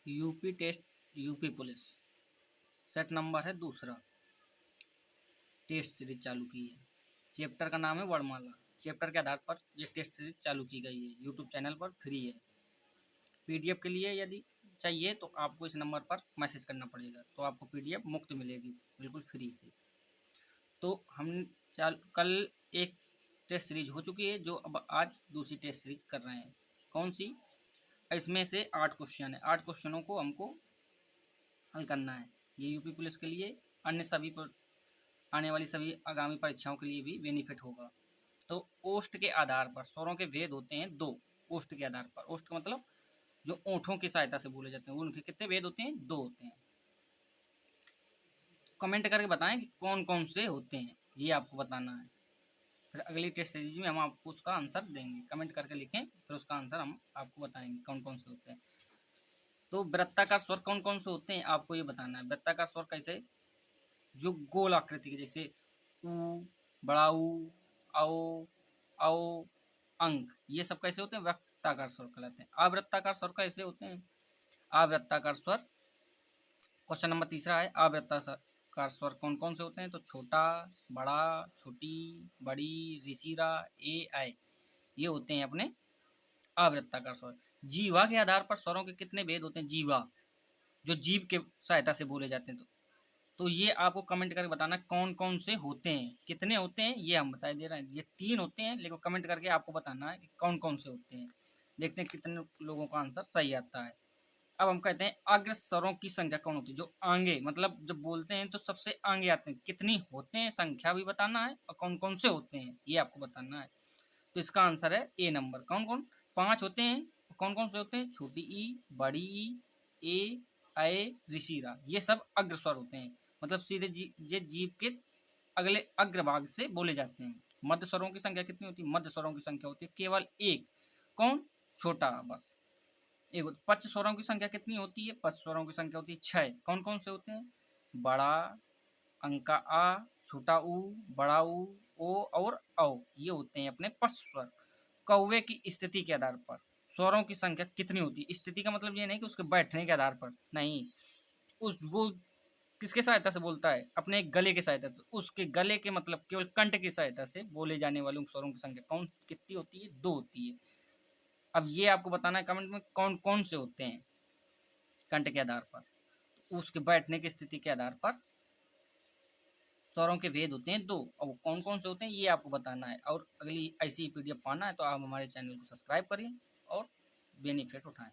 UP test, UP police set number है दूसरा। Test series चालू की है। चैप्टर का नाम है वर्णमाला। चैप्टर के आधार पर ये टेस्ट सीरीज चालू की गई है। यूट्यूब चैनल पर फ्री है। पीडीएफ के लिए यदि चाहिए तो आपको इस नंबर पर मैसेज करना पड़ेगा, तो आपको पीडीएफ मुफ्त मिलेगी, बिल्कुल फ्री से। तो हम कल एक टेस्ट सीरीज हो चुकी है, जो अब आज दूसरी टेस्ट सीरीज कर रहे हैं। कौन सी? इसमें से 8 क्वेश्चन है। 8 क्वेश्चनों को हमको हल करना है। ये यूपी पुलिस के लिए, अन्य सभी पर आने वाली सभी आगामी परीक्षाओं के लिए भी बेनिफिट होगा। तो ओष्ठ के आधार पर स्वरों के भेद होते हैं 2। ओष्ठ के आधार पर, ओष्ठ का मतलब जो ओंठों की सहायता से बोले जाते हैं, उनके कितने भेद होते हैं? 2 होते हैं। कमेंट करके बताएं कि कौन कौन से होते हैं, ये आपको बताना है। फिर अगली टेस्ट सीरीज में हम आपको उसका आंसर देंगे। कमेंट करके लिखें, फिर उसका आंसर हम आपको बताएंगे कौन कौन से होते हैं। तो वृत्ताकार स्वर कौन कौन से होते हैं आपको ये बताना है। वृत्ताकार स्वर कैसे? जो गोल आकृति के, जैसे ऊ, बड़ा ऊ, आओ, आओ, अंक, ये सब कैसे होते हैं? वृत्ताकार स्वर कहलाते हैं। अवृत्ताकार स्वर कैसे होते हैं? अवृत्ताकार स्वर, क्वेश्चन नंबर तीसरा है, अवृत्ताकार स्वर कौन कौन से होते हैं? तो छोटा, बड़ा, छोटी, बड़ी, ऋषिरा, ए, आय, ये होते हैं अपने अवृत्ताकार स्वर। जीवा के आधार पर स्वरों के कितने भेद होते हैं? जीवा, जो जीभ के सहायता से बोले जाते हैं। तो ये आपको कमेंट करके बताना कौन कौन से होते हैं, कितने होते हैं, ये हम बता दे रहे हैं। ये 3 होते हैं, लेकिन कमेंट करके आपको बताना है कि कौन कौन से होते हैं। देखते हैं कितने लोगों का आंसर सही आता है। अब हम कहते हैं अग्र स्वरों की संख्या कौन होती है? जो आगे, मतलब जब बोलते हैं तो सबसे आगे आते हैं, कितनी होते हैं, संख्या भी बताना है और कौन कौन से होते हैं ये आपको बताना है। तो इसका आंसर है ए नंबर। कौन कौन? 5 होते हैं। कौन कौन से होते हैं? छोटी ई, बड़ी ई, ए, आय, ऋषिरा, ये सब अग्र स्वर होते हैं। मतलब सीधे ये जीभ के अगले अग्रभाग से बोले जाते हैं। मध्य स्वरों की संख्या कितनी होती है? मध्य स्वरों की संख्या होती है केवल एक। कौन? छोटा, बस एक। पच्च स्वरों की संख्या कितनी होती है? पच्च स्वरों की संख्या होती है 6। कौन कौन से होते हैं? बड़ा, अंका आ, छोटा ऊ, बड़ा ऊ, ओ और औ, ये होते हैं अपने पच्च स्वर। कौवे की स्थिति के आधार पर स्वरों की संख्या कितनी होती है? स्थिति का मतलब ये नहीं कि उसके बैठने के आधार पर, नहीं, उस वो किसके सहायता से बोलता है? अपने गले के सहायता से। उसके गले के मतलब केवल कंठ की सहायता से बोले जाने वाले स्वरों की संख्या कौन कितनी होती है? 2 होती है। अब ये आपको बताना है कमेंट में कौन कौन से होते हैं कंठ के आधार पर, उसके बैठने की स्थिति के आधार पर स्वरों के भेद होते हैं 2, और वो कौन कौन से होते हैं ये आपको बताना है। और अगली ऐसी पीडीएफ पाना है तो आप हमारे चैनल को सब्सक्राइब करिए और बेनिफिट उठाएं।